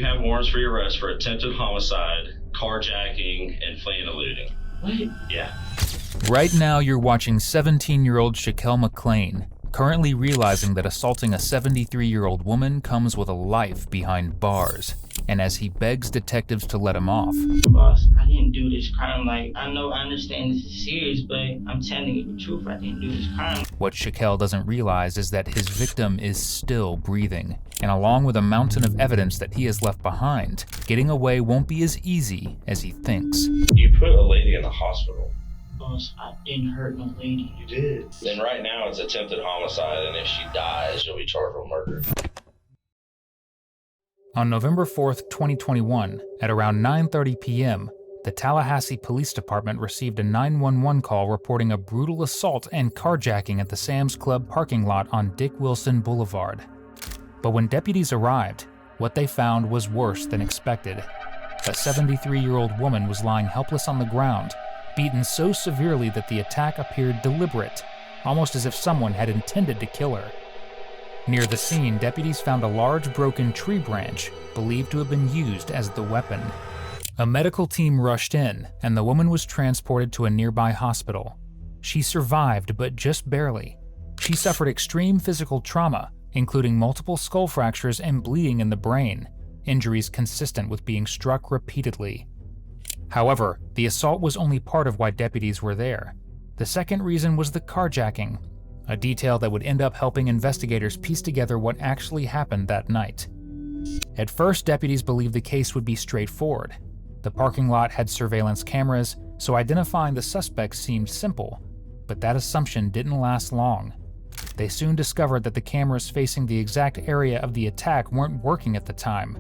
have warrants for your arrest for attempted homicide, carjacking, and fleeing and eluding. What? Yeah. Right now, you're watching 17-year-old Chaquel McLean, currently realizing that assaulting a 73-year-old woman comes with a life behind bars, and as he begs detectives to let him off. Boss, I didn't do this crime. Like, I understand this is serious, but I'm telling you the truth. I didn't do this crime. What Chaquel doesn't realize is that his victim is still breathing, and along with a mountain of evidence that he has left behind, getting away won't be as easy as he thinks. You put a lady in the hospital. Boss, I didn't hurt no lady. You did. Then right now it's attempted homicide, and if she dies, you'll be charged with murder. On November 4th, 2021, at around 9:30 p.m., the Tallahassee Police Department received a 911 call reporting a brutal assault and carjacking at the Sam's Club parking lot on Dick Wilson Boulevard. But when deputies arrived, what they found was worse than expected. A 73-year-old woman was lying helpless on the ground, beaten so severely that the attack appeared deliberate, almost as if someone had intended to kill her. Near the scene, deputies found a large broken tree branch, believed to have been used as the weapon. A medical team rushed in, and the woman was transported to a nearby hospital. She survived, but just barely. She suffered extreme physical trauma, including multiple skull fractures and bleeding in the brain, injuries consistent with being struck repeatedly. However, the assault was only part of why deputies were there. The second reason was the carjacking, a detail that would end up helping investigators piece together what actually happened that night. At first, deputies believed the case would be straightforward. The parking lot had surveillance cameras, so identifying the suspects seemed simple, but that assumption didn't last long. They soon discovered that the cameras facing the exact area of the attack weren't working at the time.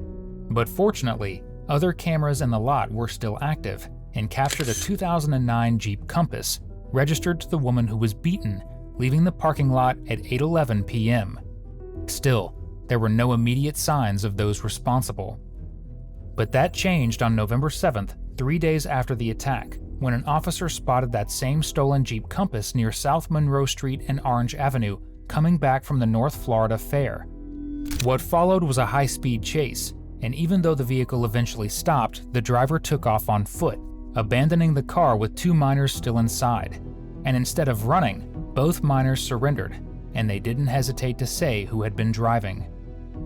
But fortunately, other cameras in the lot were still active and captured a 2009 Jeep Compass, registered to the woman who was beaten, leaving the parking lot at 8:11 p.m. Still, there were no immediate signs of those responsible. But that changed on November 7th, 3 days after the attack, when an officer spotted that same stolen Jeep Compass near South Monroe Street and Orange Avenue, coming back from the North Florida Fair. What followed was a high-speed chase, and even though the vehicle eventually stopped, the driver took off on foot, abandoning the car with two minors still inside. And instead of running, both minors surrendered, and they didn't hesitate to say who had been driving.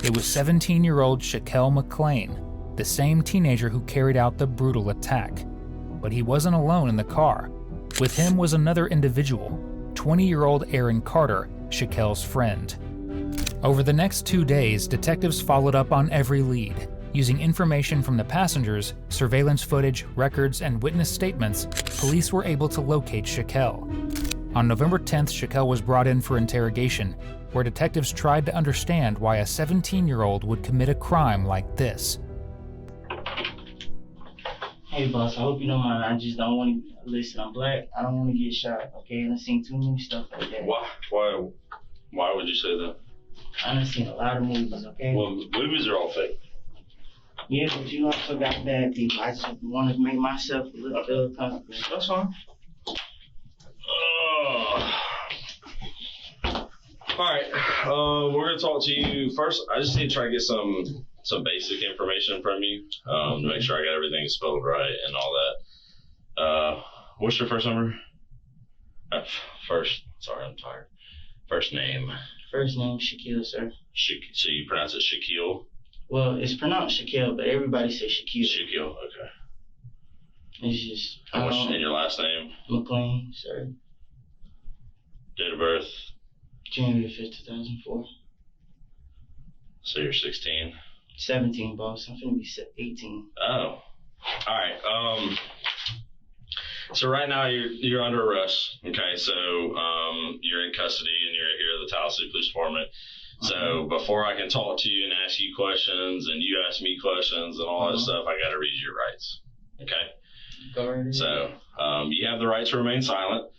It was 17-year-old Chaquel McLean, the same teenager who carried out the brutal attack. But he wasn't alone in the car. With him was another individual, 20-year-old Aaron Carter, Chaquel's friend. Over the next 2 days, detectives followed up on every lead. Using information from the passengers, surveillance footage, records, and witness statements, police were able to locate Chaquel. On November 10th, Chaquel was brought in for interrogation, where detectives tried to understand why a 17-year-old would commit a crime like this. Hey, boss, I hope you don't mind. I just don't want to... Listen, I'm black. I don't want to get shot, okay? I've seen too many stuff like that. Why would you say that? I've seen a lot of movies, okay? Well, movies are all fake. Yeah, but you also got bad people. I just want to make myself a little comfortable. That's fine. Alright, we're going to talk to you first. I just need to try to get some basic information from you to make sure I got everything spelled right and all that. What's your first number? Sorry, I'm tired. First name. First name, Chaquel, sir. So you pronounce it Chaquel? Well, it's pronounced Chaquel, but everybody says Chaquel. Chaquel, okay. It's just... And your last name? McLean, sir. Date of birth? January 5th, 2004. So you're 16? 17, boss. I'm finna be 18. Oh. Alright, so right now you're under arrest, okay? So you're in custody and you're here at the Tallahassee Police Department. So before I can talk to you and ask you questions and you ask me questions and all that stuff, I gotta read your rights, okay? Go right ahead. So you have the right to remain silent.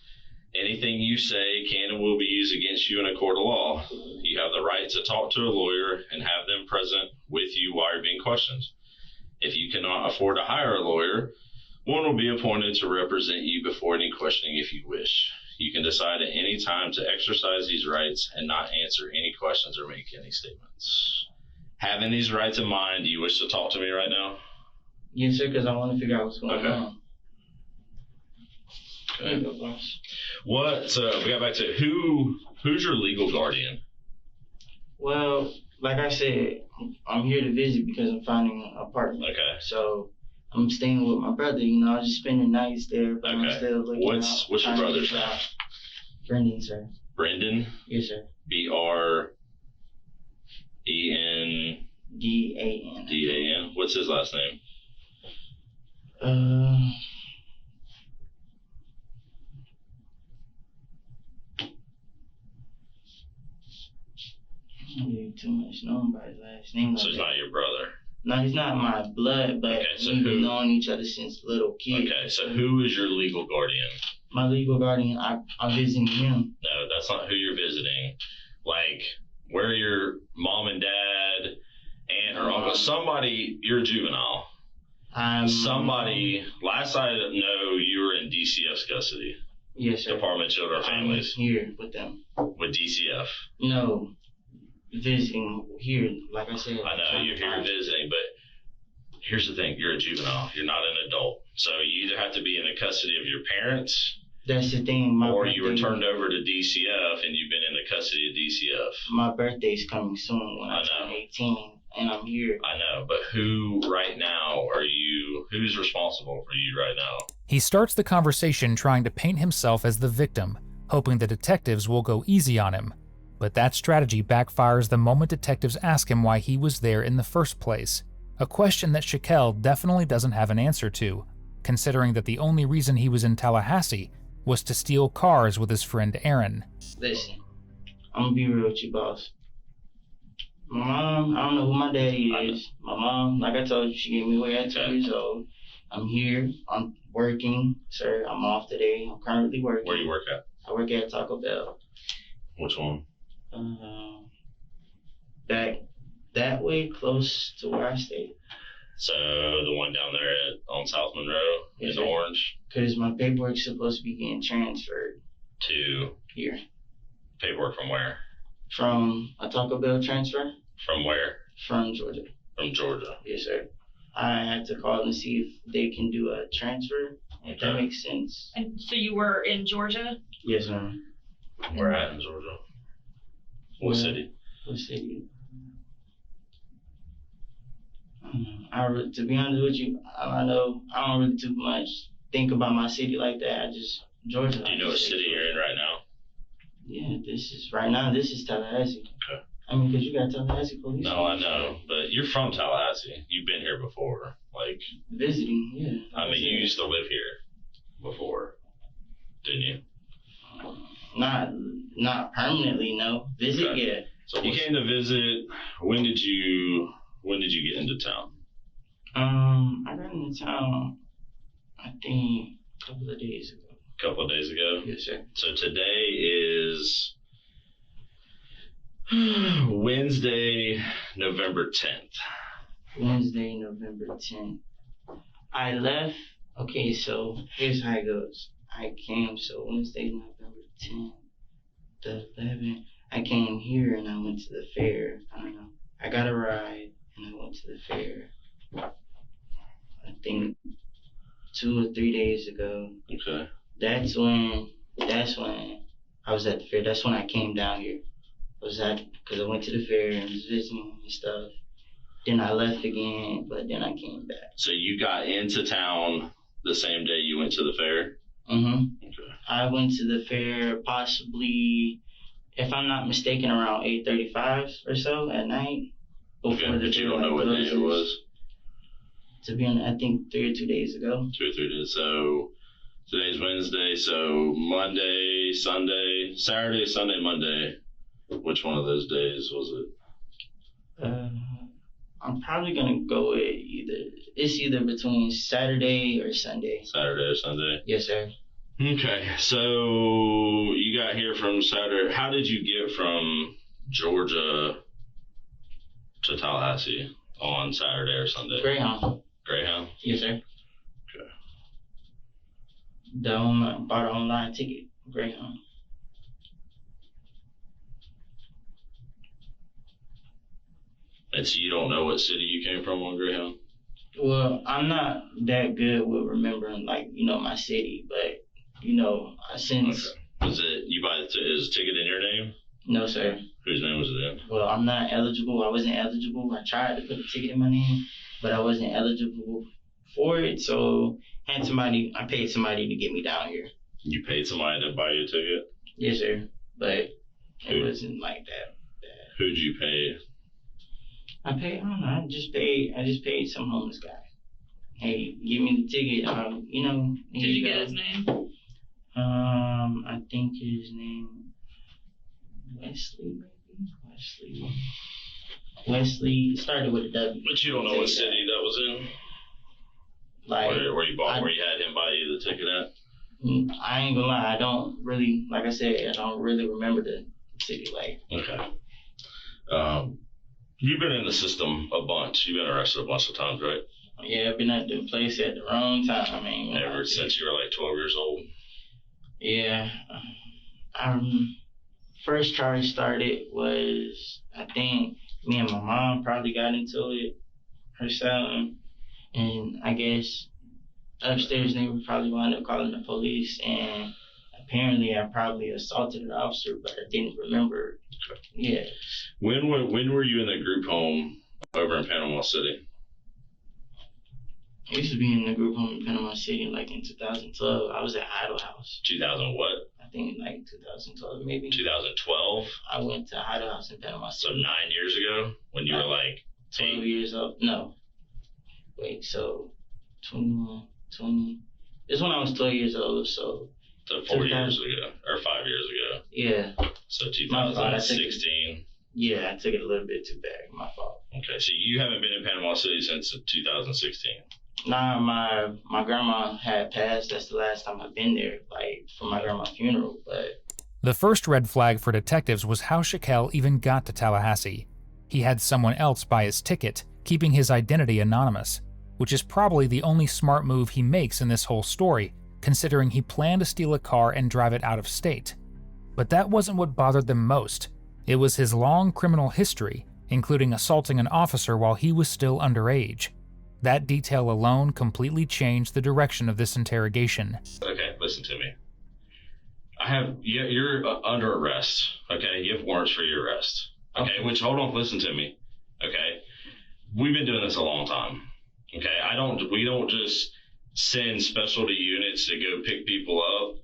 Anything you say can and will be used against you in a court of law. You have the right to talk to a lawyer and have them present with you while you're being questioned. If you cannot afford to hire a lawyer, one will be appointed to represent you before any questioning if you wish. You can decide at any time to exercise these rights and not answer any questions or make any statements. Having these rights in mind, do you wish to talk to me right now? Yes, sir, because I want to figure out what's going on. Okay. Go, boss. We got back to who's your legal guardian? Well, like I said, I'm here to visit because I'm finding an apartment. Okay. So I'm staying with my brother. I was just spending nights there, but I'm still looking What's your brother's name? Brendan, sir. Brendan? Yes, sir. BRENDAN. DAN. What's his last name? I don't really too much known by his last name. So he's not your brother? No, he's not my blood, but we've been knowing each other since little kids. Okay, so who is your legal guardian? My legal guardian, I'm visiting him. No, that's not who you're visiting. Like, where your mom and dad, aunt or uncle, somebody, you're a juvenile. Last I know, you were in DCF's custody. Yes, sir. Department of Children and Families. I'm here with them. With DCF? No, visiting here, like I said. I know, you're here visiting, but here's the thing, you're a juvenile. You're not an adult. So you either have to be in the custody of your parents. That's the thing. Or you were turned over to DCF and you've been in the custody of DCF. My birthday's coming soon when I turn 18, and I'm here. I know, but who's responsible for you right now? He starts the conversation trying to paint himself as the victim, hoping the detectives will go easy on him. But that strategy backfires the moment detectives ask him why he was there in the first place, a question that Chaquel definitely doesn't have an answer to, considering that the only reason he was in Tallahassee was to steal cars with his friend Aaron. Listen, I'm gonna be real with you, boss. My mom, I don't know who my daddy is. My mom, like I told you, she gave me away at 2 years old. I'm here, I'm working, sir. I'm off today. I'm currently working. Where do you work at? I work at Taco Bell. Which one? Back that way, close to where I stay. So the one down there on South Monroe is orange? Because my paperwork's supposed to be getting transferred. To? Here. Paperwork from where? From a Taco Bell transfer. From where? From Georgia. From Georgia? Yes, sir. I had to call and see if they can do a transfer, if that makes sense. And so you were in Georgia? Yes, ma'am. Where at in Georgia? What city? What city? To be honest with you, I know I don't really too much think about my city like that. Georgia. Do you know what city you're in right now? Yeah, this is Tallahassee. Okay. I mean, because you got Tallahassee police. No, I know, but you're from Tallahassee. You've been here before, like visiting. Yeah. I mean, you used to live here before, didn't you? Not permanently, no. Visit, okay. Yeah. So you came to visit. When did you get into town? I got into town, I think, a couple of days ago. A couple of days ago? Yes, sir. So today is Wednesday, November 10th. Wednesday, November 10th. I left. Okay, so here's how it goes. I came, so Wednesday, November 10th, the 11th. I came here and I went to the fair. I don't know. I got a ride and I went to the fair. I think 2 or 3 days ago. Okay. That's when I was at the fair. That's when I came down here. Because I went to the fair and was visiting and stuff. Then I left again, but then I came back. So you got into town the same day you went to the fair? Mm-hmm. Okay. I went to the fair possibly, if I'm not mistaken, around 8:35 or so at night. Okay, but you don't know what day it was? To be honest, I think 3 or 2 days ago. 2 or 3 days. So today's Wednesday, so Monday, Sunday, Saturday, Sunday, Monday. Which one of those days was it? I'm probably gonna go with either between Saturday or Sunday. Saturday or Sunday? Yes, sir. Okay, so you got here from Saturday. How did you get from Georgia to Tallahassee on Saturday or Sunday? Greyhound. Greyhound? Yes, sir. Okay. Bought an online ticket. Greyhound. And so you don't know what city you came from on Greyhound? Well, I'm not that good with remembering, like, my city, but, since... Okay. Was it, is the ticket in your name? No, sir. Whose name was it in? Well, I'm not eligible. I wasn't eligible. I tried to put a ticket in my name, but I wasn't eligible for it, so I paid somebody to get me down here. You paid somebody to buy you a ticket? Yes, sir. But it wasn't like that. Who'd you pay? I don't know. I just paid some homeless guy. Hey, give me the ticket. Did you get his name? I think his name Wesley, maybe? Wesley started with a W. But you don't know what city that was in? Like where you had him buy you the ticket at? I ain't gonna lie, I don't really, like I said, I don't really remember the city. Okay. You've been in the system a bunch. You've been arrested a bunch of times, right? Yeah, I've been at the place at the wrong time, man. Ever since you were like 12 years old? Yeah. First charge started was, I think, me and my mom probably got into it herself. And I guess upstairs neighbor probably wound up calling the police. And apparently I probably assaulted an officer, but I didn't remember. Okay. Yeah. When were you in the group home over in Panama City? I used to be in the group home in Panama City in 2012. I was at Idle House. 2000 what? I think 2012 maybe. 2012? I went to Idle House in Panama City. So 9 years ago when you were 12 years old. No. Wait, so 21, 20. This is when I was 12 years old, so 4 years ago, or 5 years ago. Yeah. So 2016. Yeah, I took it a little bit too bad. My fault. Okay, so you haven't been in Panama City since 2016. Nah, my grandma had passed. That's the last time I've been there, for my grandma's funeral. But the first red flag for detectives was how Chaquel even got to Tallahassee. He had someone else buy his ticket, keeping his identity anonymous, which is probably the only smart move he makes in this whole story, considering he planned to steal a car and drive it out of state. But that wasn't what bothered them most. It was his long criminal history, including assaulting an officer while he was still underage. That detail alone completely changed the direction of this interrogation. Okay, listen to me. You're under arrest, okay? You have warrants for your arrest, okay? Hold on, listen to me, okay? We've been doing this a long time, okay? We don't just send specialty units to go pick people up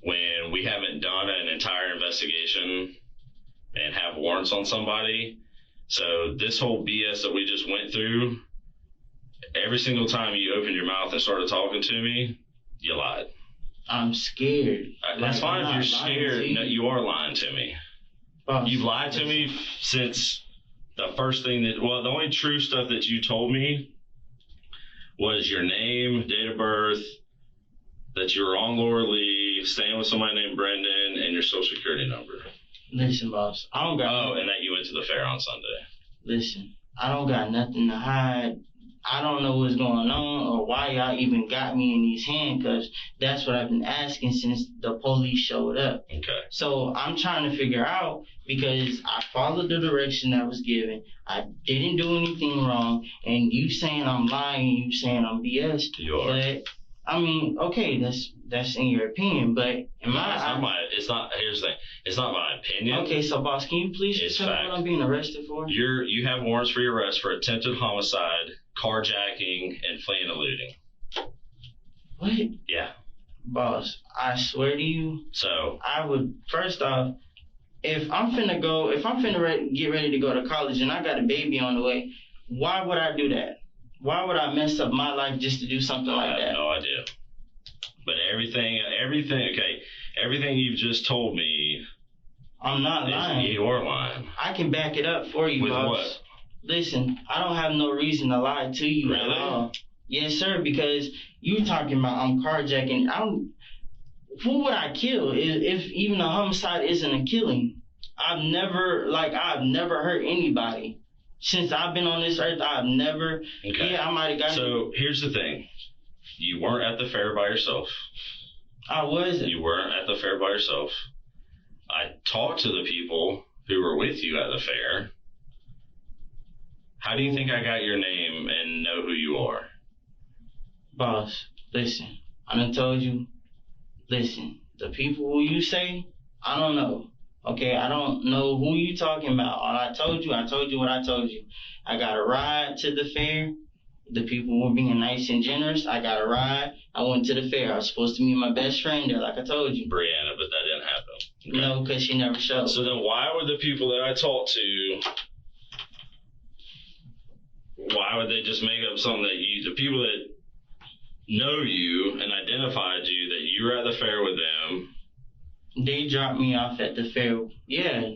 when we haven't done an entire investigation and have warrants on somebody. So this whole BS that we just went through, every single time you opened your mouth and started talking to me, you lied. I'm scared. That's fine if you're scared. No, you are lying to me. You've lied to me since the first thing the only true stuff that you told me was your name, date of birth, that you were on Laura Lee, staying with somebody named Brendan, and your social security number. Listen, boss, I don't got... and that you went to the fair on Sunday. Listen, I don't got nothing to hide. I don't know what's going on or why y'all even got me in these handcuffs. That's what I've been asking since the police showed up. Okay. So I'm trying to figure out, because I followed the direction that was given. I didn't do anything wrong. And you saying I'm lying, you saying I'm BS. You are. But, I mean, okay, that's in your opinion. But here's the thing. It's not my opinion. Okay, so boss, can you please just tell me what I'm being arrested for? You have warrants for your arrest for attempted homicide, carjacking, and fleeing and eluding. What? Yeah. Boss, I swear to you. So I would, first off, if I'm finna get ready to go to college and I got a baby on the way, why would I do that? Why would I mess up my life just to do something like that? I have no idea. But everything you've just told me, I'm not lying. You are lying. I can back it up for you, with boss. What? Listen, I don't have no reason to lie to you at all. Yes, sir, because you talking about I'm carjacking. Who would I kill if even a homicide isn't a killing? I've never hurt anybody. Since I've been on this earth, I've never... Okay. Yeah, I might have got... So, here's the thing. You weren't at the fair by yourself. I wasn't. You weren't at the fair by yourself. I talked to the people who were with you at the fair, How do you think I got your name and know who you are? Boss, listen. I done told you. Listen, the people who you say, I don't know. Okay, I don't know who you talking about. All I told you what I told you. I got a ride to the fair. The people were being nice and generous. I got a ride. I went to the fair. I was supposed to meet my best friend there, like I told you. Brianna, but that didn't happen. Okay. No, because she never showed. So then why would the people that I talked to, why would they just make up something that the people that know you and identified you, that you were at the fair with them? They dropped me off at the fair. Yeah,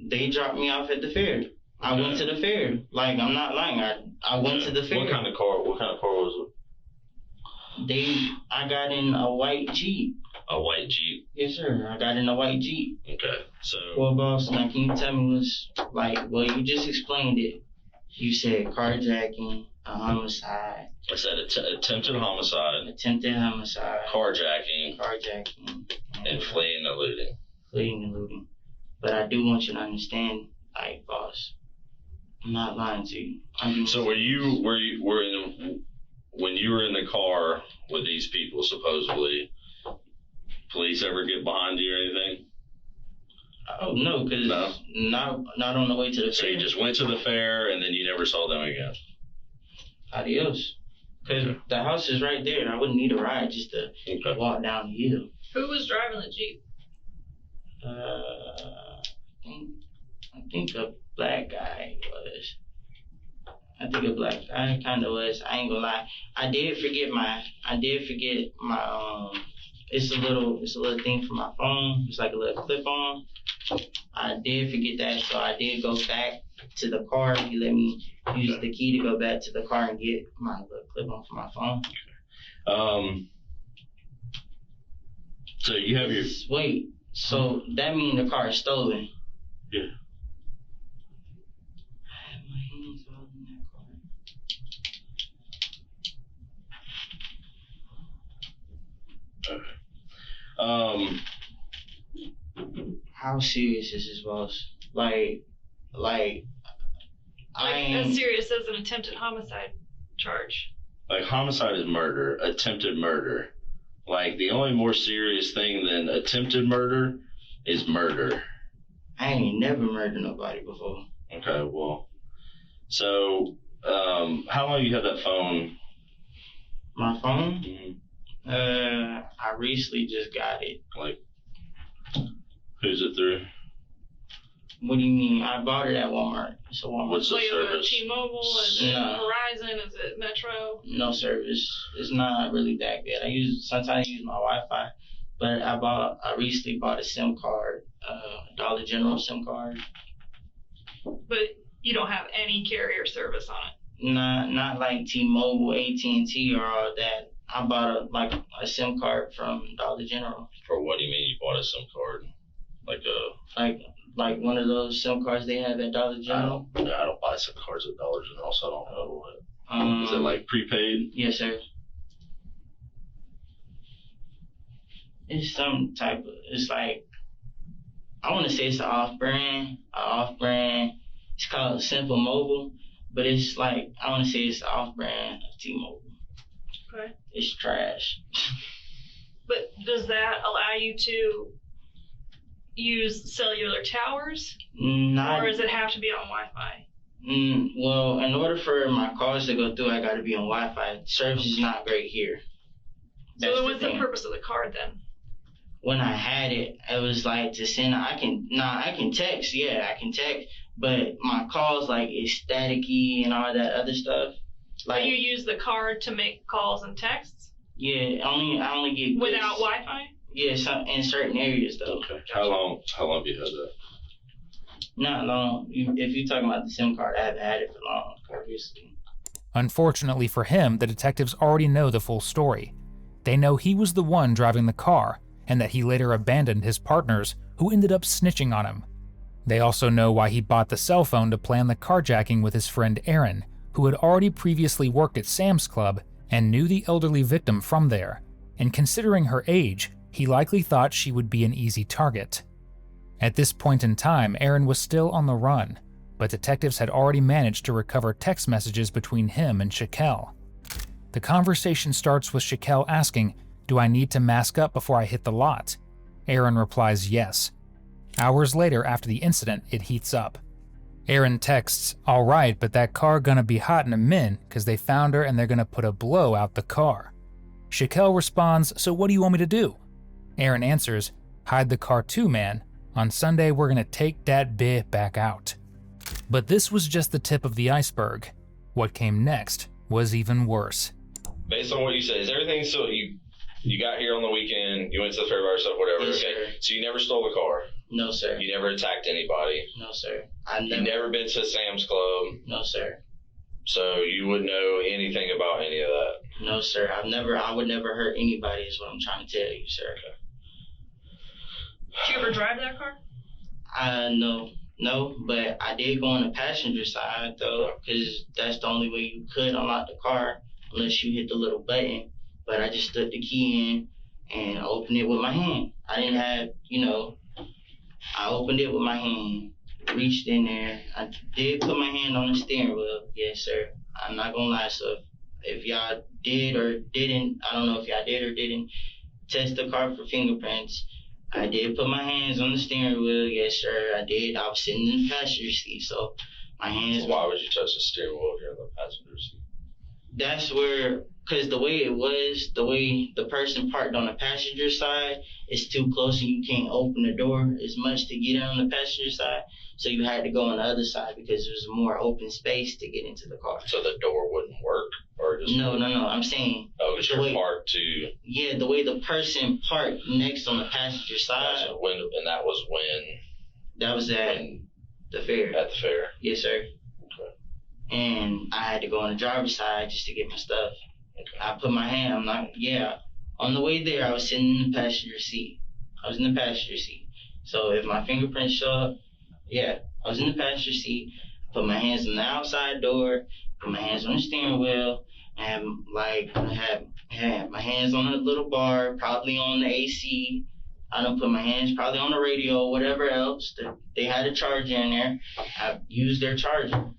they dropped me off at the fair. I went to the fair. Like, I'm not lying. I went to the fair. What kind of car was it? I got in a white Jeep. A white Jeep? Yes, sir. I got in a white Jeep. Okay, so... Well, boss, now can you tell me you just explained it. You said carjacking, a homicide. I said attempted homicide. Attempted homicide. Carjacking. And fleeing and looting. Fleeing and looting. But I do want you to understand, like, boss, I'm not lying to you. So when you were in the car with these people, supposedly, police ever get behind you or anything? Oh, no, because not on the way to the fair. So you just went to the fair and then you never saw them again? Adios. Because the house is right there and I wouldn't need a ride just to walk down the hill. Who was driving the Jeep? I think a black guy was. I kind of was. I ain't gonna lie. I did forget my it's a little thing for my phone. It's like a little clip on. I did forget that, so I did go back to the car. He let me use the key to go back to the car and get my little clip on for my phone. So you have your... Wait, so that means the car is stolen? Yeah. I have my hands all in that car. How serious is this, boss? Like, as serious as an attempted homicide charge. Like, homicide is murder, attempted murder. Like, the only more serious thing than attempted murder is murder. I ain't never murdered nobody before. Okay, well, so, how long you had that phone? My phone? Mm-hmm. I recently just got it. Like, who's it through? What do you mean? I bought it at Walmart. It's a Walmart. What's the service? Is it T-Mobile? Is it Verizon? Is it Metro? No service. It's not really that good. Sometimes I use my Wi-Fi, but I recently bought a SIM card, Dollar General SIM card. But you don't have any carrier service on it. Not like T-Mobile, AT&T, or all that. I bought a SIM card from Dollar General. For what do you mean you bought a SIM card? Like one of those SIM cards they have at Dollar General? I don't buy SIM cards at Dollar General, so I don't know what. Is it like prepaid? Yes, sir. It's some type of, it's like, I want to say it's an off-brand. It's called Simple Mobile, but it's like, I want to say it's an off-brand of T-Mobile. Okay. It's trash. But does that allow you to use cellular towers? Or does it have to be on Wi-Fi? Well, in order for my calls to go through, I got to be on Wi-Fi. Service is not great here. So what's the purpose of the card then? When I had it, it was like to send. I can text. Yeah, I can text. But my calls, like, it's staticky and all that other stuff. Like, you use the card to make calls and texts? Yeah, I only get without Wi-Fi? Yeah, in certain areas though. Okay. How long have you had that? Not long. If you're talking about the SIM card, I haven't had it for long, obviously. Unfortunately for him, the detectives already know the full story. They know he was the one driving the car, and that he later abandoned his partners, who ended up snitching on him. They also know why he bought the cell phone to plan the carjacking with his friend Aaron, who had already previously worked at Sam's Club and knew the elderly victim from there. And considering her age, he likely thought she would be an easy target. At this point in time, Aaron was still on the run, but detectives had already managed to recover text messages between him and Chaquel. The conversation starts with Chaquel asking, "Do I need to mask up before I hit the lot?" Aaron replies yes. Hours later, after the incident, it heats up. Aaron texts, "All right, but that car gonna be hot in a min, cause they found her and they're gonna put a blow out the car." Chaquel responds, "So what do you want me to do?" Aaron answers, "Hide the car too, man. On Sunday, we're gonna take that bitch back out." But this was just the tip of the iceberg. What came next was even worse. Based on what you said, is everything still, you got here on the weekend, you went to the fair by yourself, whatever, Yes, okay? sir. So you never stole the car? No, sir. You never attacked anybody? No, sir. You've never been to Sam's Club? No, sir. So you wouldn't know anything about any of that? No, sir. I would never hurt anybody is what I'm trying to tell you, sir. Did you ever drive that car? No, but I did go on the passenger side though, because that's the only way you could unlock the car unless you hit the little button. But I just stuck the key in and opened it with my hand. I didn't have, I opened it with my hand, reached in there. I did put my hand on the steering wheel, yes, sir. I'm not gonna lie. So if y'all did or didn't, I don't know if y'all did or didn't test the car for fingerprints. I did put my hands on the steering wheel, yes, sir. I did. I was sitting in the passenger seat, so my hands. Why would you touch the steering wheel if you're in the passenger seat? That's where, because the way the person parked on the passenger side is too close and you can't open the door as much to get in on the passenger side. So you had to go on the other side because there's more open space to get into the car. So the door wouldn't work? Or just No. I'm saying. Oh, because you're parked to. Yeah, the way the person parked next on the passenger side. Gotcha. And that was when? That was at the fair. At the fair? Yes, sir. Okay. And I had to go on the driver's side just to get my stuff. Okay. I put my hand, on the way there, I was sitting in the passenger seat. So if my fingerprints show up, I was in the passenger seat, put my hands on the outside door, put my hands on the steering wheel, and I had my hands on a little bar, probably on the AC. I don't put my hands probably on the radio, whatever else. They had a charger in there. I used their charger.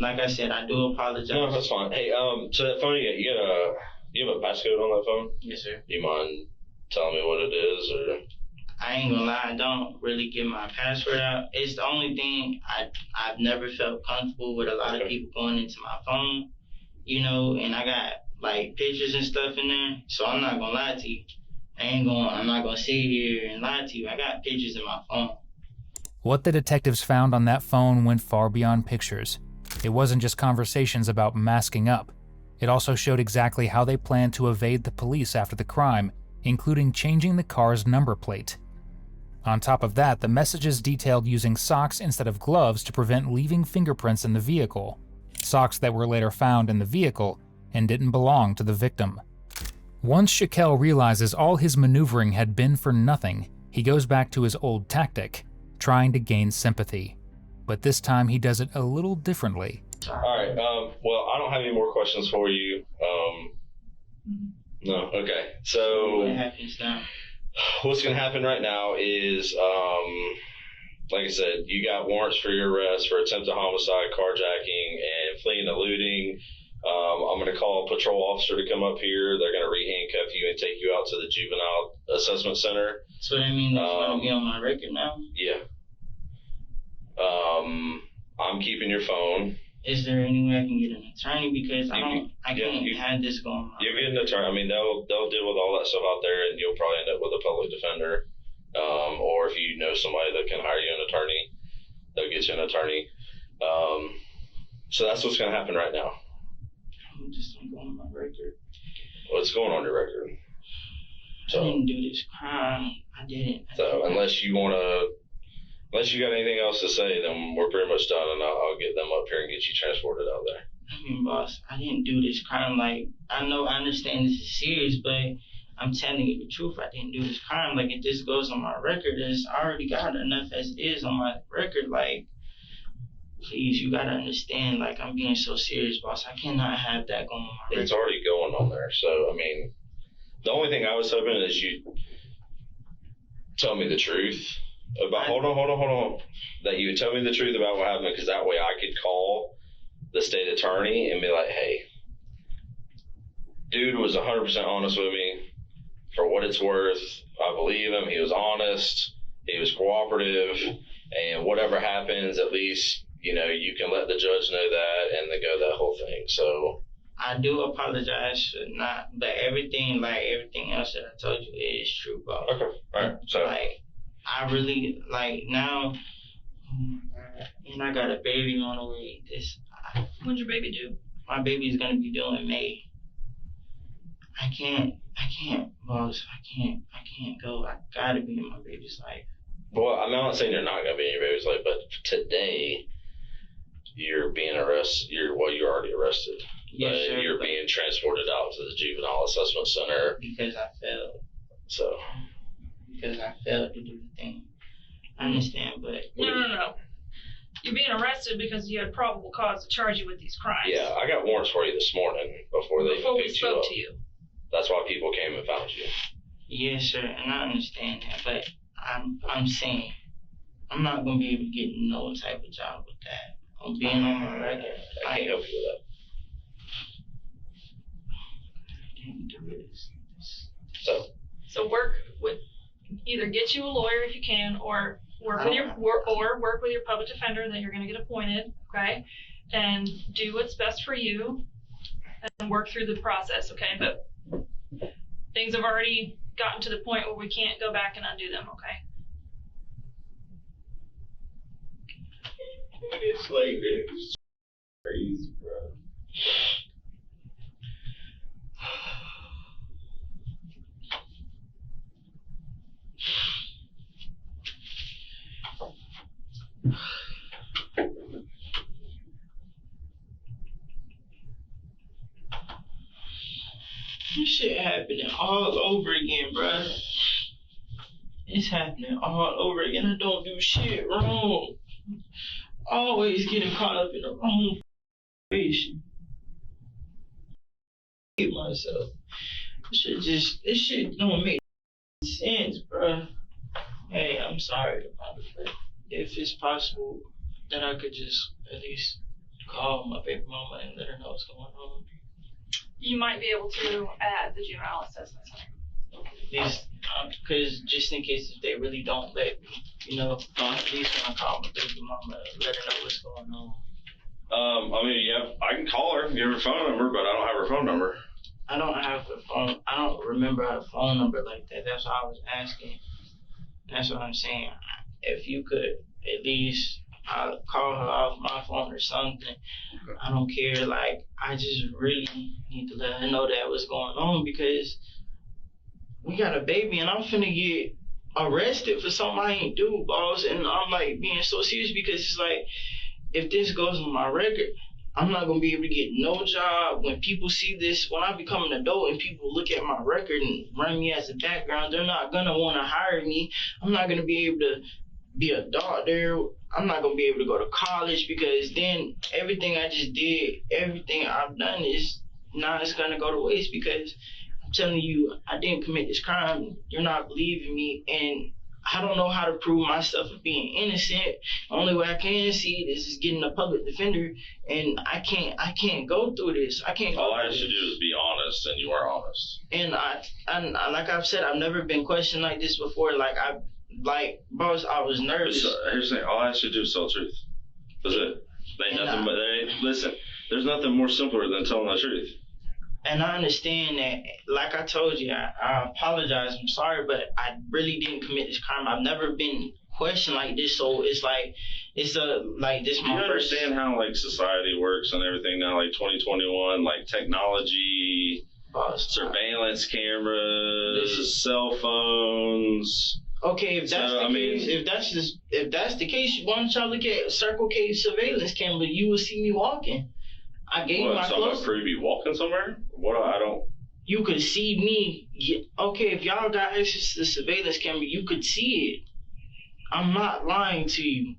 Like I said, I do apologize. No, that's fine. Hey, so that phone you have a passcode on that phone? Yes, sir. Do you mind telling me what it is, or? I ain't gonna lie, I don't really give my password out. It's the only thing I've never felt comfortable with a lot of people going into my phone, and I got like pictures and stuff in there. So I'm not gonna lie to you. I'm not gonna sit here and lie to you. I got pictures in my phone. What the detectives found on that phone went far beyond pictures. It wasn't just conversations about masking up. It also showed exactly how they planned to evade the police after the crime, including changing the car's number plate. On top of that, the messages detailed using socks instead of gloves to prevent leaving fingerprints in the vehicle, socks that were later found in the vehicle and didn't belong to the victim. Once Chaquel realizes all his maneuvering had been for nothing, he goes back to his old tactic, trying to gain sympathy. But this time he does it a little differently. Alright, well, I don't have any more questions for you. No, okay. So What happens now? What's going to happen right now is, like I said, you got warrants for your arrest for attempted homicide, carjacking, and fleeing and eluding. I'm going to call a patrol officer to come up here. They're going to re-handcuff you and take you out to the juvenile assessment center. So that means it's going to be on my record now? Yeah. I'm keeping your phone. Is there any way I can get an attorney? Because I can't have this going on. You get an attorney. I mean, they'll deal with all that stuff out there, and you'll probably end up with a public defender. Or if you know somebody that can hire you an attorney, they'll get you an attorney. So that's what's going to happen right now. I'm just going on my record. What's going on your record? I didn't do this crime. I didn't. So unless you got anything else to say, then we're pretty much done, and I'll get them up here and get you transported out there. I mean, boss, I didn't do this crime. Like, I understand this is serious, but I'm telling you the truth. I didn't do this crime. Like, if this goes on my record, I already got enough as it is on my record. Like, please, you gotta understand. Like, I'm being so serious, boss. I cannot have that going on my record. It's already going on there. So, I mean, the only thing I was hoping is you tell me the truth. Hold on. That you would tell me the truth about what happened, because that way I could call the state attorney and be like, hey, dude was 100% honest with me. For what it's worth, I believe him. He was honest. He was cooperative. And whatever happens, at least, you know, you can let the judge know that and then go that whole thing. So I do apologize for not, but everything else that I told you is true, bro. okay, all right. So like, I really now. Oh my God! And I got a baby on the way. When's your baby due? My baby's gonna be due in May. I can't, boss. I can't go. I gotta be in my baby's life. well, I'm not saying you're not gonna be in your baby's life, but today you're being arrested. You're already arrested. Yes, sir. You're being transported out to the juvenile assessment center. Because I failed. So. Because I failed to do the thing. I understand, but No. You're being arrested because you had probable cause to charge you with these crimes. Yeah, I got warrants for you this morning before we picked you up. spoke to you. That's why people came and found you. yes, sir, and I understand that. But I'm saying I'm not gonna be able to get no type of job with that. I'm being on my record. I can't help you with that. So work with, either get you a lawyer if you can, or work with your public defender that you're going to get appointed, okay? And do what's best for you, and work through the process, okay? But things have already gotten to the point where we can't go back and undo them, okay? It's like this. Crazy, bro. This shit happening all over again, bruh. It's happening all over again. I don't do shit wrong. Always getting caught up in the wrong situation. I hate myself. This shit don't make sense, bruh. Hey, I'm sorry about it, but if it's possible that I could just at least call my baby mama and let her know what's going on. You might be able to at the juvenile assessment center. Because just in case if they really don't let me, at least when I call my baby mama, let her know what's going on. I can call her, give her a phone number, but I don't have her phone number. I don't have the phone. I don't remember a phone number like that. That's why I was asking. That's what I'm saying. If you could at least call her off my phone or something. Okay. I don't care. Like, I just really need to let her know that what's going on, because we got a baby and I'm finna get arrested for something I ain't do, boss. And I'm like being so serious because it's like, if this goes on my record, I'm not gonna be able to get no job. When people see this, when I become an adult and people look at my record and run me as a background, they're not gonna wanna hire me. I'm not gonna be able to be a doctor. I'm not gonna be able to go to college, because then everything I just did, everything I've done is now it's gonna go to waste, because I'm telling you, I didn't commit this crime. You're not believing me, and I don't know how to prove myself of being innocent. The only way I can see it is getting a public defender, and I can't go through this. I can't. All I asked you to do is be honest, and you are honest. And I like I've said, I've never been questioned like this before. Boss, I was nervous. Here's the thing. All I asked you to do is tell the truth. That's it. Listen, there's nothing more simpler than telling the truth. And I understand that, like I told you, I apologize, I'm sorry, but I really didn't commit this crime. I've never been questioned like this, so it's like, this my first. You understand how society works and everything now, 2021, technology, surveillance cameras, cell phones. Okay, if that's the case, why don't y'all look at Circle K surveillance camera? You will see me walking. I gave my clothes. Prove you walking somewhere? What? I don't. You could see me. Okay, if y'all got access to the surveillance camera, you could see it. I'm not lying to you.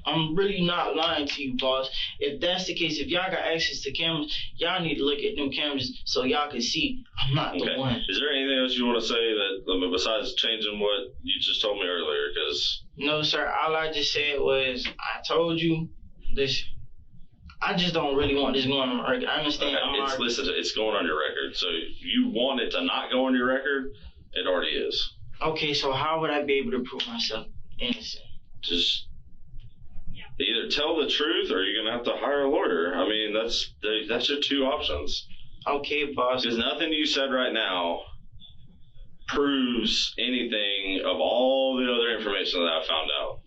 I'm really not lying to you, boss. If that's the case, if y'all got access to cameras, y'all need to look at them cameras so y'all can see I'm not the one. Is there anything else you want to say that besides changing what you just told me earlier? Because no, sir. All I just said was I told you this. I just don't really want this going on my record. I understand. Okay. It's going on your record. So you want it to not go on your record? It already is. Okay, so how would I be able to prove myself innocent? Just either tell the truth or you're gonna have to hire a lawyer. I mean, that's your two options. Okay, boss. Because nothing you said right now proves anything of all the other information that I found out.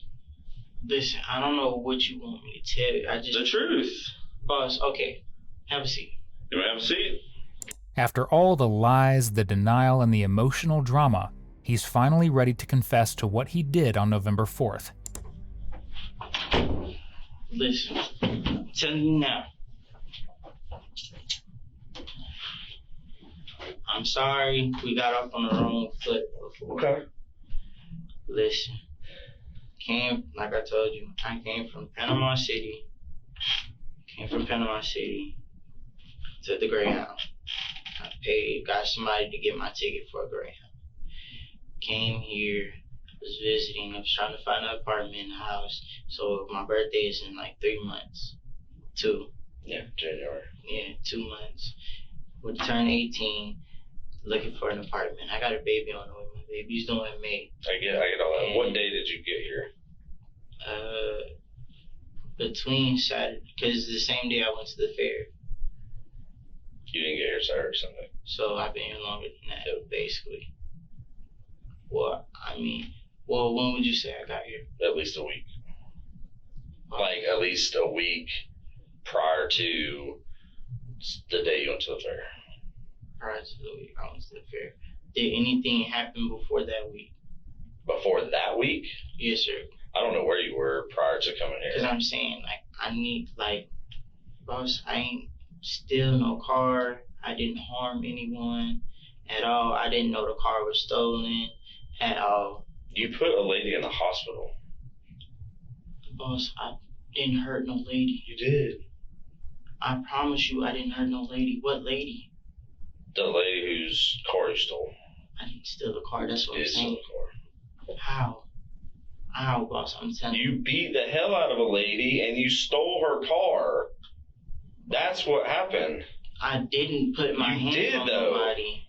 Listen, I don't know what you want me to tell you. The truth. Boss, okay. Have a seat. You want to have a seat? After all the lies, the denial, and the emotional drama, he's finally ready to confess to what he did on November 4th. Listen, I'm telling you now. I'm sorry we got off on the wrong foot before. Okay. Listen, like I told you, I came from Panama City. To the Greyhound. I got somebody to get my ticket for a Greyhound. Came here, was visiting, I was trying to find an apartment in the house. So my birthday is in like 3 months. 2. Yeah, January. Yeah, 2 months. Would turn 18, looking for an apartment. I got a baby on the way. My baby's doing May. I get all that. What day did you get here? Between Saturday, because it's the same day I went to the fair. You didn't get here Saturday or Sunday. So I've been here longer than that, basically. When would you say I got here? At least a week. Like, at least a week prior to the day you went to the fair. Prior to the week I went to the fair. Did anything happen before that week? Before that week? Yes, sir. I don't know where you were prior to coming here. Because I'm saying, I need, boss, I ain't steal no car. I didn't harm anyone at all. I didn't know the car was stolen at all. You put a lady in the hospital. Boss, I didn't hurt no lady. You did. I promise you I didn't hurt no lady. What lady? The lady whose car you stole. I didn't steal the car, that's what I'm saying. You did steal the car. How? How, boss? I'm telling you. You beat the hell out of a lady and you stole her car. That's what happened. I didn't put my hands on nobody.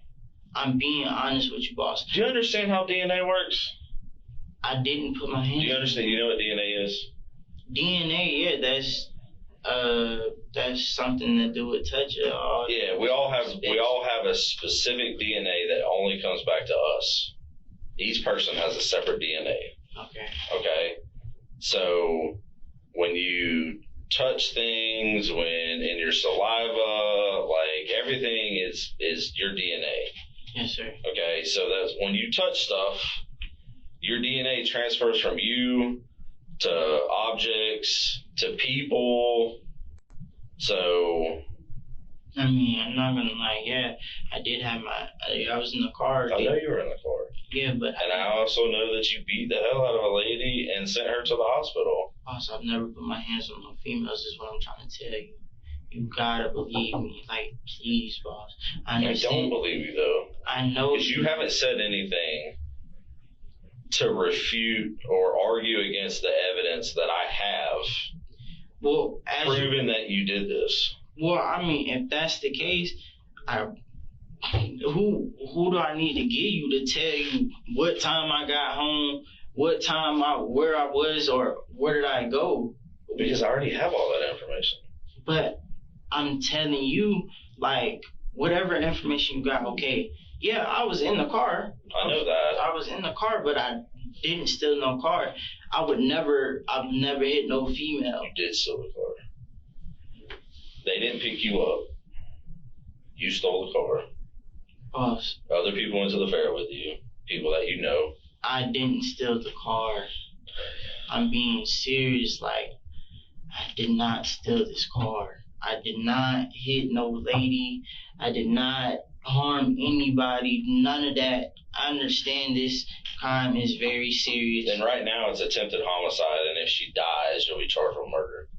I'm being honest with you, boss. Do you understand how DNA works? I didn't put my hands on. Do you understand? You know what DNA is? DNA, yeah, that's something to do with touch. Yeah, we all have a specific DNA that only comes back to us. Each person has a separate DNA. Okay. So when you touch things, when in your saliva, like everything is your DNA. Yes, sir. Okay, so that's when you touch stuff, your DNA transfers from you to objects to people. So I mean, I'm not gonna lie. Yeah, I did have I was in the car. I know you were in the car. Yeah, but and I also know that you beat the hell out of a lady and sent her to the hospital. Boss, I've never put my hands on no females. Is what I'm trying to tell you. You gotta believe me, please, boss. I don't believe you though. I know because you haven't said anything to refute or argue against the evidence that I have. Well, proven that you did this. Well, I mean, if that's the case, who do I need to get you to tell you what time I got home, what time where I was, or where did I go? Because I already have all that information. But I'm telling you, whatever information you got, okay, yeah, I was in the car. I know that. I was in the car, but I didn't steal no car. I've never hit no female. You did steal the car. They didn't pick you up. You stole the car. Boss. Other people went to the fair with you. People that you know. I didn't steal the car. I'm being serious. I did not steal this car. I did not hit no lady. I did not harm anybody. None of that. I understand this crime is very serious. And right now it's attempted homicide, and if she dies, you'll be charged with murder.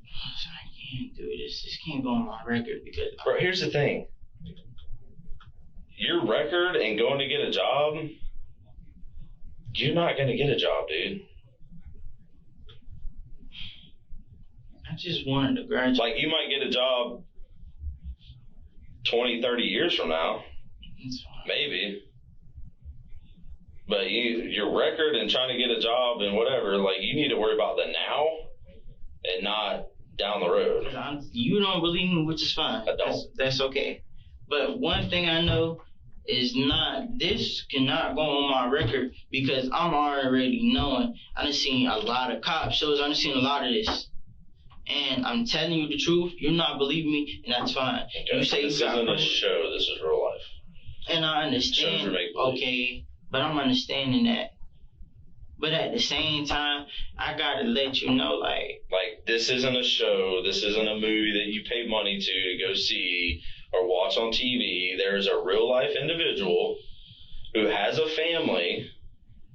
I can't do this. This can't go on my record because. Bro, here's the thing. Your record and going to get a job, you're not going to get a job, dude. I just wanted to graduate. Like, you might get a job 20, 30 years from now. That's fine. Maybe. But your record and trying to get a job and whatever, like, you need to worry about the now and not down the road. You don't believe me, which is fine. I don't. That's okay. But one thing I know is this cannot go on my record because I'm already knowing. I done seen a lot of cop shows. I done seen a lot of this. And I'm telling you the truth. You're not believing me, and that's fine. Okay, you say this you got isn't a show. This is real life. And I understand. Shows are make-believe. Okay, but I'm understanding that. But at the same time, I gotta let you know, like, this isn't a show. This isn't a movie that you pay money to go see or watch on TV. There's a real life individual who has a family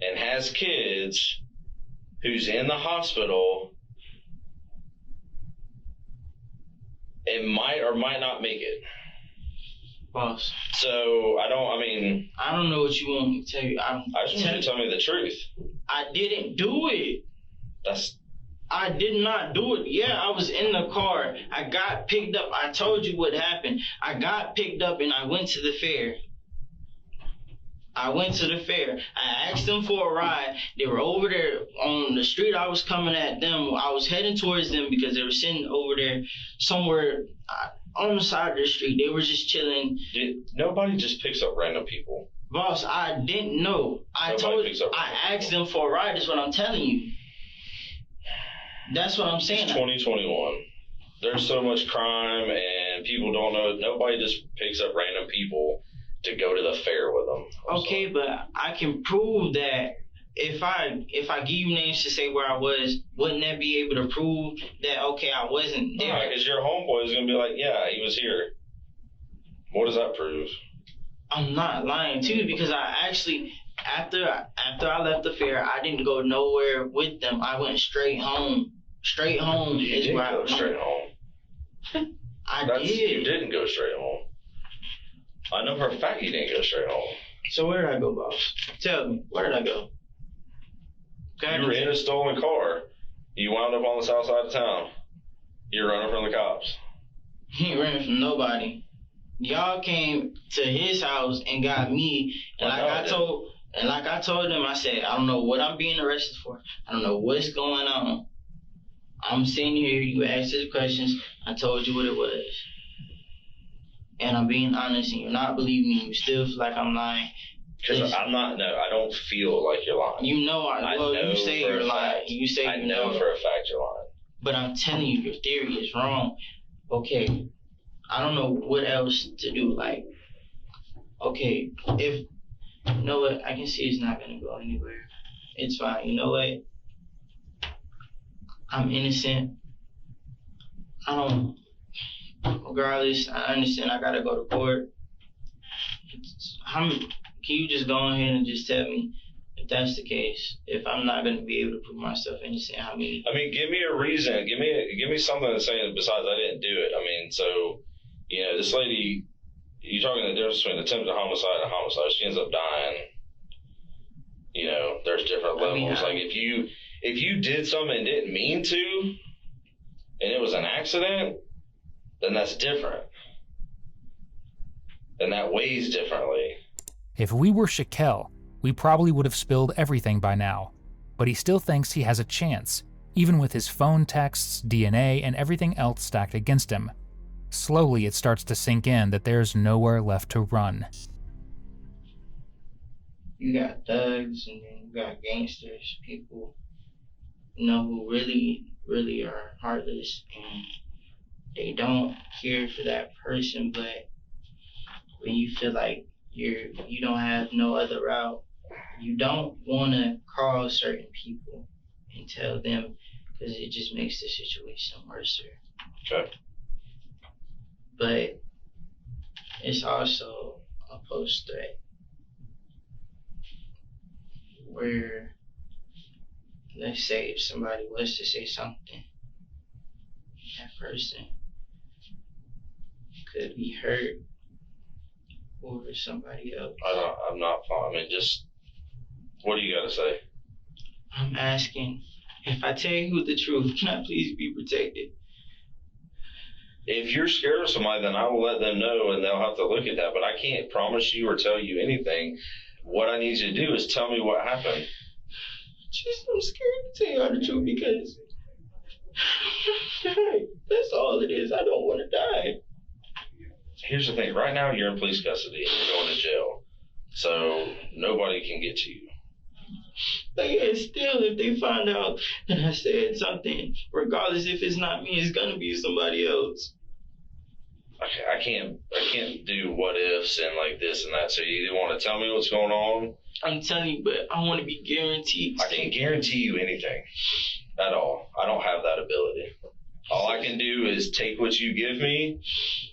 and has kids who's in the hospital and might or might not make it. boss. So I don't know what you want me to tell you. I just want you to tell me the truth. I didn't do it. I did not do it. Yeah, I was in the car. I got picked up. I told you what happened. I got picked up and I went to the fair. I asked them for a ride. They were over there on the street. I was coming at them. I was heading towards them because they were sitting over there somewhere on the side of the street. They were just chilling. Nobody just picks up random people. Boss, I didn't know. I asked them for a ride. That's what I'm telling you. That's what I'm saying. It's 2021. There's so much crime and people don't know. Nobody just picks up random people to go to the fair with them. Okay, but I can prove that if I give you names to say where I was, wouldn't that be able to prove that, okay, I wasn't there? Right, because your homeboy is going to be like, yeah, he was here. What does that prove? I'm not lying to you because I actually, after I left the fair, I didn't go nowhere with them. I went straight home. Straight home is where I went. Straight home. You didn't go straight home. I know for a fact you didn't go straight home. So where did I go, boss? Tell me, where did I go? You were in a stolen car. You wound up on the south side of town. You're running from the cops. He ain't running from nobody. Y'all came to his house and got me, and like I told them, I said, I don't know what I'm being arrested for. I don't know what's going on. I'm sitting here, you asked us questions, I told you what it was. And I'm being honest, and you're not believing me, you still feel like I'm lying. Because I don't feel like you're lying. You know, you say you're lying. You say I know for a fact you're lying. But I'm telling you, your theory is wrong. Okay, I don't know what else to do. Like, okay, you know what, I can see it's not going to go anywhere. It's fine. You know what? I'm innocent. Regardless, I understand I got to go to court. Can you just go ahead and just tell me if that's the case? If I'm not going to be able to prove myself innocent, how many? I mean, give me a reason. Give me something to say besides I didn't do it. I mean, so, you know, this lady, you're talking the difference between attempted homicide and homicide. She ends up dying. You know, there's different levels. Like if you did something and didn't mean to, and it was an accident, then that's different. Then that weighs differently. If we were Chaquel, we probably would have spilled everything by now. But he still thinks he has a chance, even with his phone texts, DNA, and everything else stacked against him. Slowly, it starts to sink in that there's nowhere left to run. You got thugs, and then you got gangsters, people, you know, who really, really are heartless, and they don't care for that person, but when you feel like you don't have no other route, you don't want to call certain people and tell them because it just makes the situation worse. Okay. But it's also a post threat. where, let's say, if somebody was to say something, that person could be hurt, or somebody else. I'm not fine. I mean, just, what do you got to say? I'm asking, if I tell you the truth, can I please be protected? If you're scared of somebody, then I will let them know and they'll have to look at that. But I can't promise you or tell you anything. What I need you to do is tell me what happened. I'm scared to tell y'all the truth because that's all it is. I don't want to die. Here's the thing. Right now, you're in police custody and you're going to jail. So nobody can get to you. But yeah, still, if they find out that I said something, regardless if it's not me, it's gonna be somebody else. Okay, I can't do what ifs and like this and that. So you either want to tell me what's going on. I'm telling you, but I want to be guaranteed. I can't guarantee you anything at all. I don't have that ability. All I can do is take what you give me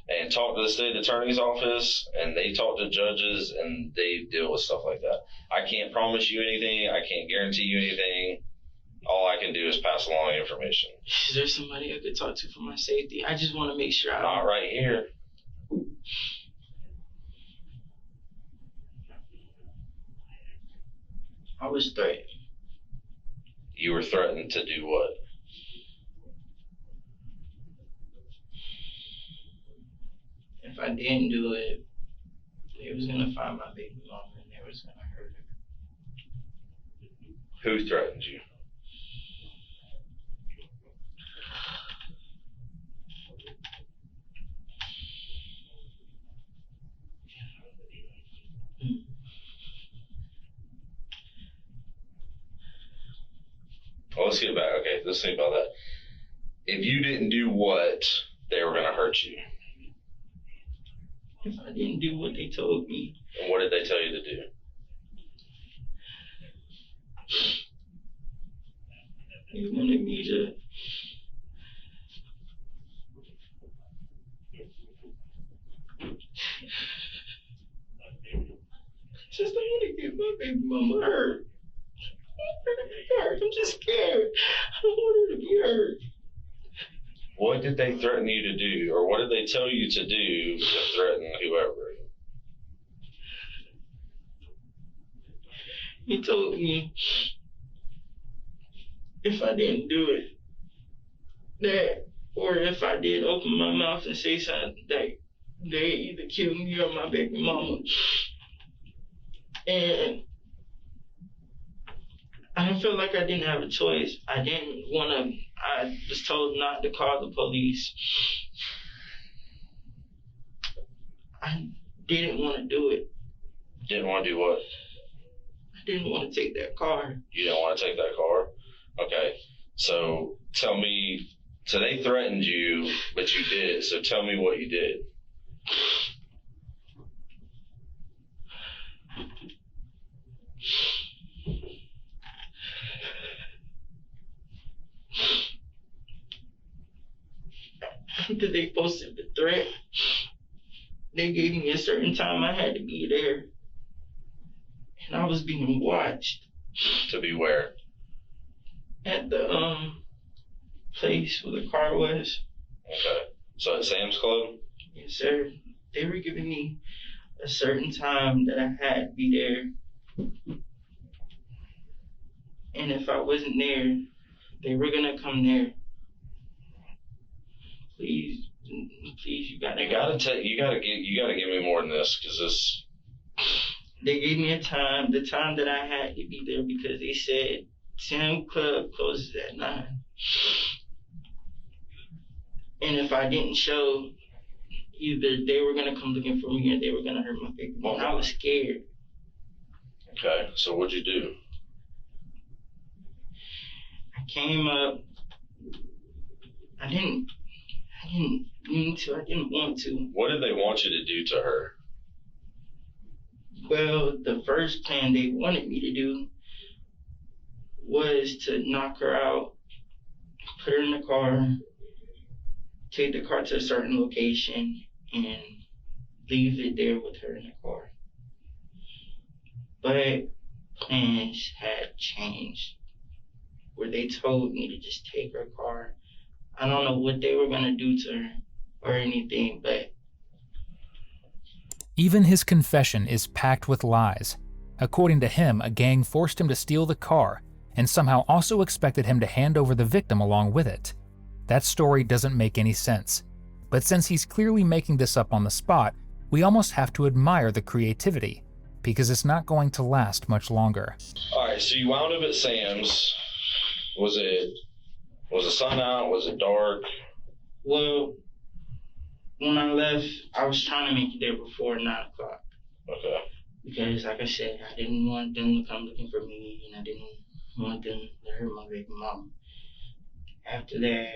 and talk to the state attorney's office, and they talk to judges, and they deal with stuff like that. I can't promise you anything. I can't guarantee you anything. All I can do is pass along information. Is there somebody I could talk to for my safety? I just want to make sure Not right here. I was threatened. You were threatened to do what? If I didn't do it, they was gonna find my baby mama and they was gonna hurt her. Who threatened you? Well, let's get back. Okay, let's think about that. If you didn't do what, they were gonna hurt you. If I didn't do what they told me. And what did they tell you to do? They wanted me to just don't want to get my baby mama hurt. I don't want her to be hurt. I'm just scared. I don't want her to be hurt. What did they threaten you to do, or what did they tell you to do to threaten whoever? He told me if I didn't do it, that, or if I did open my mouth and say something, that they either kill me or my baby mama. And I felt like I didn't have a choice. I was told not to call the police. I didn't want to do it. Didn't want to do what? I didn't want to take that car. You didn't want to take that car? Okay. So tell me, so they threatened you, but you did. So tell me what you did. After they posted the threat, they gave me a certain time I had to be there. And I was being watched. To be where? At the place where the car was. Okay. So at Sam's Club? Yes, sir. They were giving me a certain time that I had to be there. And if I wasn't there, they were gonna come there. Please, you gotta give me more than this, because this. They gave me a time, the time that I had to be there, because they said Sam Club closes at 9. And if I didn't show, either they were gonna come looking for me or they were gonna hurt my baby. And I was scared. Okay, so what'd you do? I came up. I didn't mean to. I didn't want to. What did they want you to do to her? Well, the first plan they wanted me to do was to knock her out, put her in the car, take the car to a certain location, and leave it there with her in the car. But plans had changed, where they told me to just take her car. I don't know what they were gonna do to her or anything, but Even his confession is packed with lies. According to him, a gang forced him to steal the car and somehow also expected him to hand over the victim along with it. That story doesn't make any sense. But since he's clearly making this up on the spot, we almost have to admire the creativity, because it's not going to last much longer. Alright, so you wound up at Sam's. Was the sun out? Was it dark? well, when I left, I was trying to make it there before 9 o'clock. Okay. Because, like I said, I didn't want them to come looking for me, and I didn't want them to hurt my baby mama. After that,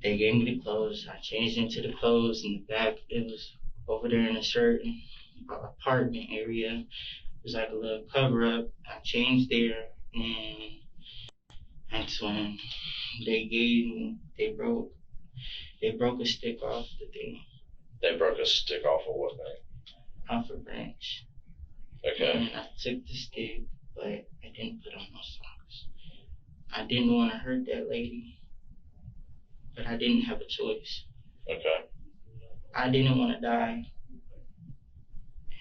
they gave me the clothes. I changed into the clothes in the back. It was over there in a certain apartment area. It was like a little cover up. I changed there, and that's when they broke a stick off the thing, They broke a stick off of what thing? off a branch. Okay. And I took the stick, but I didn't put on no socks. I didn't want to hurt that lady, but I didn't have a choice. Okay. I didn't want to die,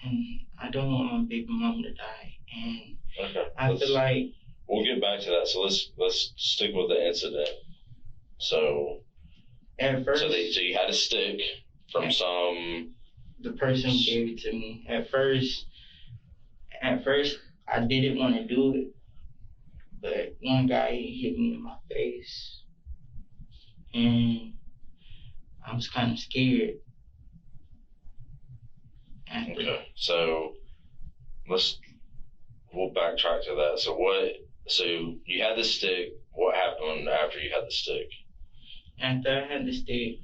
and I don't want my baby mom to die. And Okay. I feel like We'll get back to that. So let's stick with the incident. So at first, so you had a stick from some. the person gave it to me. At first, I didn't want to do it, but one guy hit me in my face, and I was kind of scared. After Okay. So we'll backtrack to that. So you had the stick. What happened after you had the stick? After I had the stick,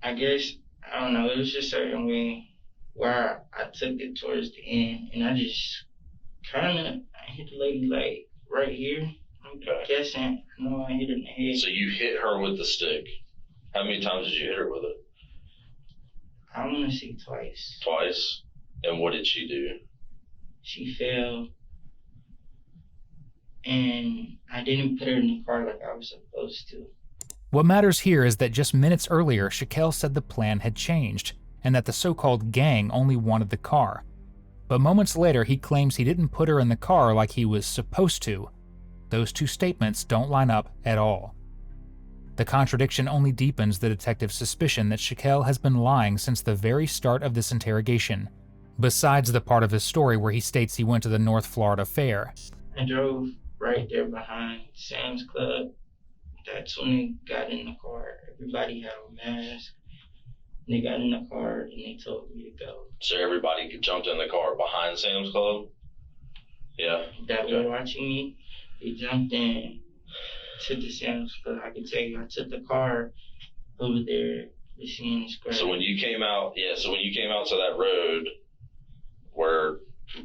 I guess, I don't know, it was just a certain way where I took it towards the end, and I just I hit the lady like right here. I'm Okay. guessing, I know I hit her in the head. So you hit her with the stick. How many times did you hit her with it? I want to say twice. Twice. And what did she do? She fell, and I didn't put her in the car like I was supposed to. What matters here is that just minutes earlier, Chaquel said the plan had changed, and that the so-called gang only wanted the car. But moments later, he claims he didn't put her in the car like he was supposed to. Those two statements don't line up at all. The contradiction only deepens the detective's suspicion that Chaquel has been lying since the very start of this interrogation, besides the part of his story where he states he went to the North Florida Fair. I drove right there behind Sam's Club. That's when they got in the car. Everybody had a mask. They got in the car and they told me to go. So everybody jumped in the car behind Sam's Club? Yeah. That Okay. were watching me, they jumped in to the Sam's Club. I could tell you, I took the car over there to see the square. So when you came out to that road, where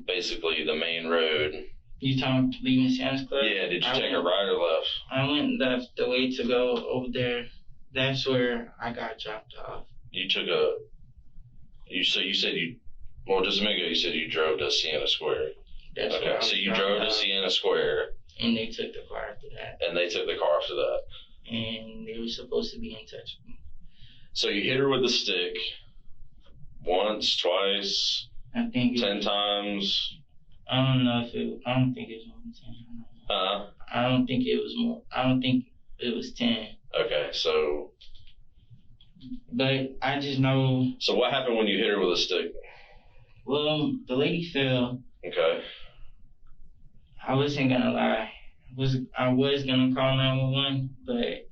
basically the main road. You talking about leaving Sam's Club? Yeah, did you take a right or left? I went left the way to go over there. That's where I got dropped off. Just a minute ago you said you drove to Siena Square. That's where I Okay, was so you dropped drove to off, Siena Square. and they took the car after that. And they took the car after that. And they were supposed to be in touch with me. So you hit her with a stick once, twice, I think 10 times. I don't think it was more than 10. I don't think it was more. I don't think it was 10. Okay, so But I just know, what happened when you hit her with a stick? well, the lady fell. Okay. I wasn't gonna lie. I was gonna call 911, but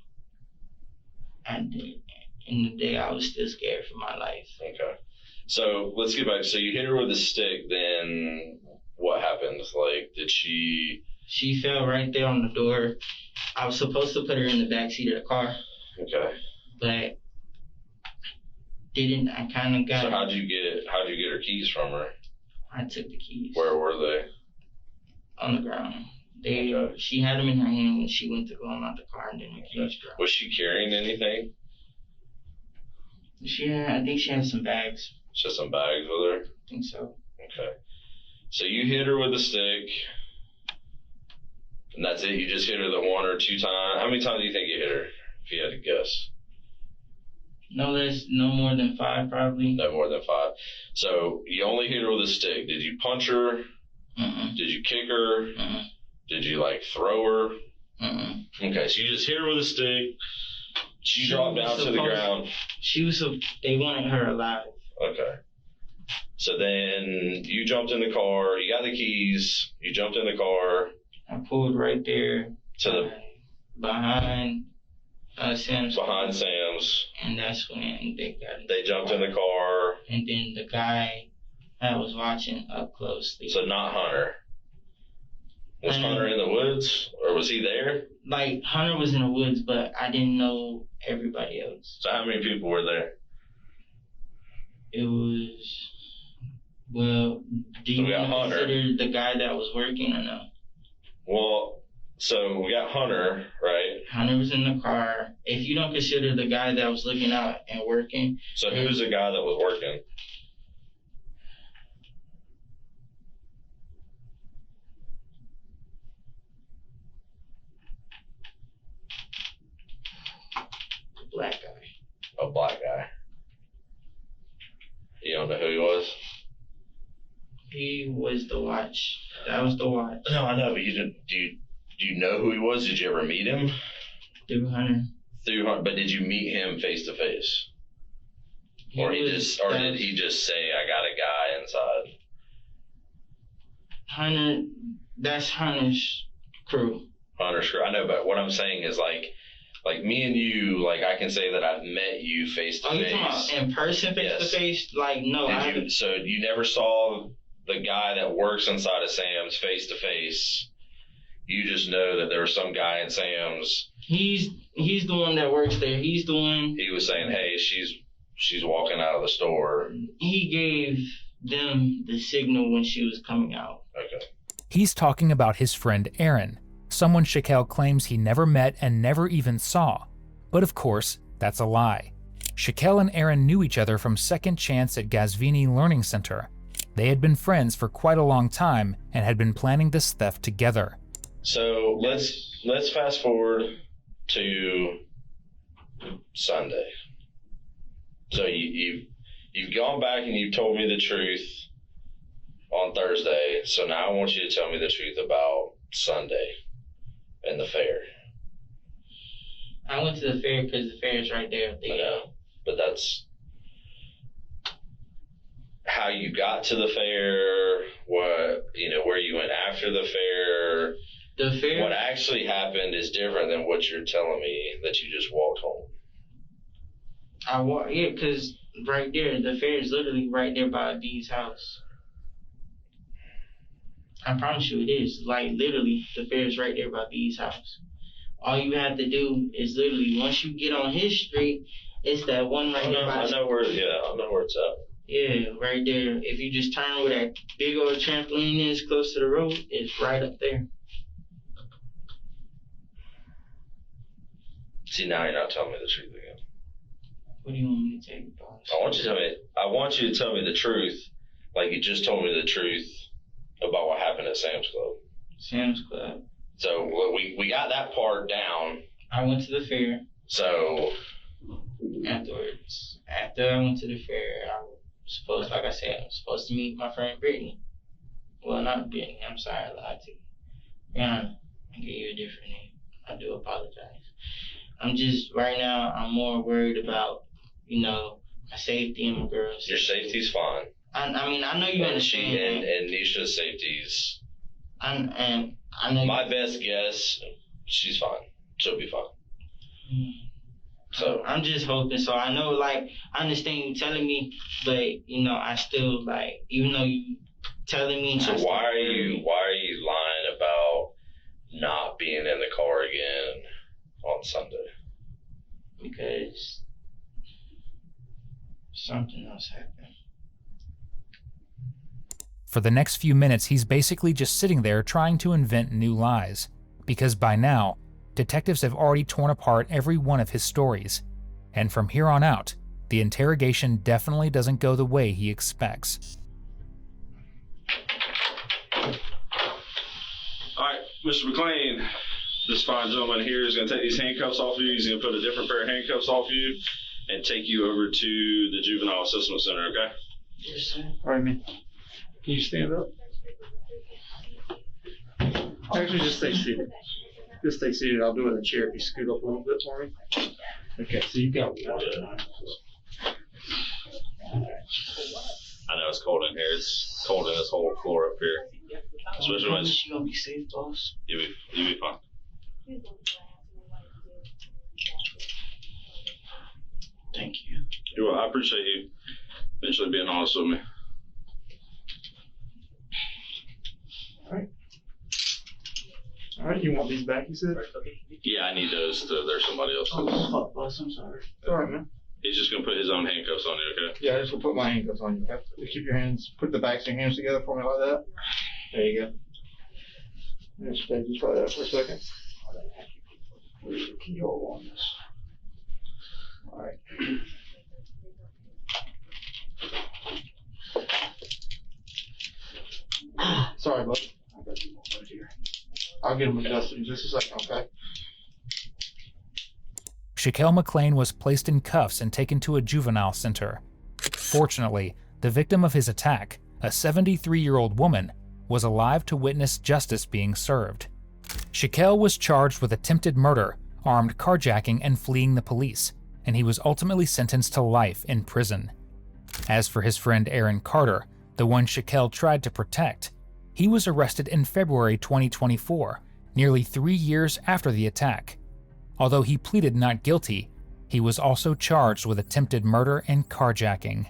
I didn't. In the day, I was still scared for my life. Okay. So let's get back. So you hit her with a stick, then what happened? Like, did she... She fell right there on the door. I was supposed to put her in the back seat of the car, Okay. but didn't. I kind of got. So how'd you get her keys from her? I took the keys. Where were they? On the ground. Okay. She had them in her hand when she went to go out the car, and then the keys dropped. Was she carrying anything? I think she had some bags. Just some bags with her? I think so. Okay. So you hit her with a stick. And that's it? You just hit her the 1 or 2 times? How many times do you think you hit her, if you had to guess? No more than 5, probably. No more than 5. So you only hit her with a stick. Did you punch her? Did you kick her? Did you, like, throw her? Okay, so you just hit her with a stick. She dropped down to the ground. They wanted her alive. Okay. So then you jumped in the car. You got the keys. You jumped in the car. I pulled right there. Behind Sam's. Behind Sam's. And that's when they jumped in the car. And then the guy I was watching up closely. So not Hunter. Was Hunter in the woods, or was he there? Like, Hunter was in the woods, but I didn't know everybody else. So how many people were there? It was, well, do you consider the guy that was working or no? Well, so we got Hunter, right? Hunter was in the car. If you don't consider the guy that was looking out and working. So who's the guy that was working? Black guy. A black guy. You don't know who he was? He was the watch. That was the watch. No, I know, but you didn't. Do you know who he was? Did you ever meet him? Through Hunter. Through Hunter, but did you meet him face to face? Or did he just say, "I got a guy inside"? Hunter. That's Hunter's crew. Hunter's crew. I know, but what I'm saying is like me and you, like I can say that I've met you face to face. Oh, you talking about in person, face to face? Like, no. So you never saw the guy that works inside of Sam's face to face. You just know that there was some guy in Sam's. He's the one that works there. He's the one. He was saying, "Hey, she's walking out of the store." He gave them the signal when she was coming out. Okay. He's talking about his friend Aaron, someone Chaquel claims he never met and never even saw. But of course, that's a lie. Chaquel and Aaron knew each other from Second Chance at Gazvini Learning Center. They had been friends for quite a long time and had been planning this theft together. So let's fast forward to Sunday. So you've gone back and you've told me the truth on Thursday. So now I want you to tell me the truth about Sunday and the fair. I went to the fair because the fair is right there. I know, but that's how you got to the fair. Where you went after the fair. The fair. What actually happened is different than what you're telling me that you just walked home. Yeah, because right there, the fair is literally right there by Dee's house. I promise you it is. Like, literally, the fair is right there by Dee's house. All you have to do is literally, once you get on his street, it's that one right there. I know where it's at. Yeah, right there. If you just turn where that big old trampoline is close to the road, it's right up there. See, now you're not telling me the truth again. What do you want me to tell you, boss? I want you to tell me the truth, like you just told me the truth about what happened at Sam's Club. Sam's Club. So we got that part down. I went to the fair. So afterwards, after I went to the fair, I was supposed to meet my friend Brittany. Well, not Brittany. I'm sorry, I lied to you. Rihanna, I gave you a different name. I do apologize. Right now, I'm more worried about, my safety and my girls. Your safety's fine. I mean, I know you understand. And Nisha's safety's. And I know. My best guess, she's fine. She'll be fine. So I'm just hoping. So I know, I understand you telling me, but I still even though you telling me. So why are you lying about not being in the car again on Sunday? Because something else happened. For the next few minutes, he's basically just sitting there trying to invent new lies, because by now, detectives have already torn apart every one of his stories, and from here on out, the interrogation definitely doesn't go the way he expects. All right, Mr. McLean, this fine gentleman here is going to take these handcuffs off you. He's going to put a different pair of handcuffs off you and take you over to the Juvenile Assessment Center, okay? Yes, sir. All right, man. Can you stand up? Actually, just stay seated. Just stay seated. I'll do it in a chair if you scoot up a little bit for me. Okay, so you got one. I know it's cold in here. It's cold in this whole floor up here. Especially when You gonna be safe, boss? you'll be fine. Thank you. Well, I appreciate you eventually being honest with me. All right, you want these back, you said? Yeah, I need those. There's somebody else. Oh, fuck, boss. I'm sorry. All right, man. He's just gonna put his own handcuffs on you, okay? Yeah, I just will put my handcuffs on you. Okay? Just keep your hands, put the backs of your hands together for me like that. There you go. Just stay just like that for a second. Where's the keyhole on this? All right. Sorry, bud. I got you right here. I'll get them adjusted in just a second, okay? Chaquel McLean was placed in cuffs and taken to a juvenile center. Fortunately, the victim of his attack, a 73-year-old woman, was alive to witness justice being served. Chaquel was charged with attempted murder, armed carjacking, and fleeing the police, and he was ultimately sentenced to life in prison. As for his friend Aaron Carter, the one Chaquel tried to protect, he was arrested in February 2024, nearly 3 years after the attack. Although he pleaded not guilty, he was also charged with attempted murder and carjacking.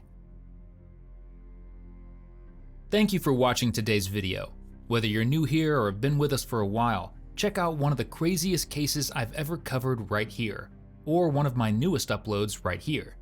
Thank you for watching today's video. Whether you're new here or have been with us for a while, check out one of the craziest cases I've ever covered right here, or one of my newest uploads right here.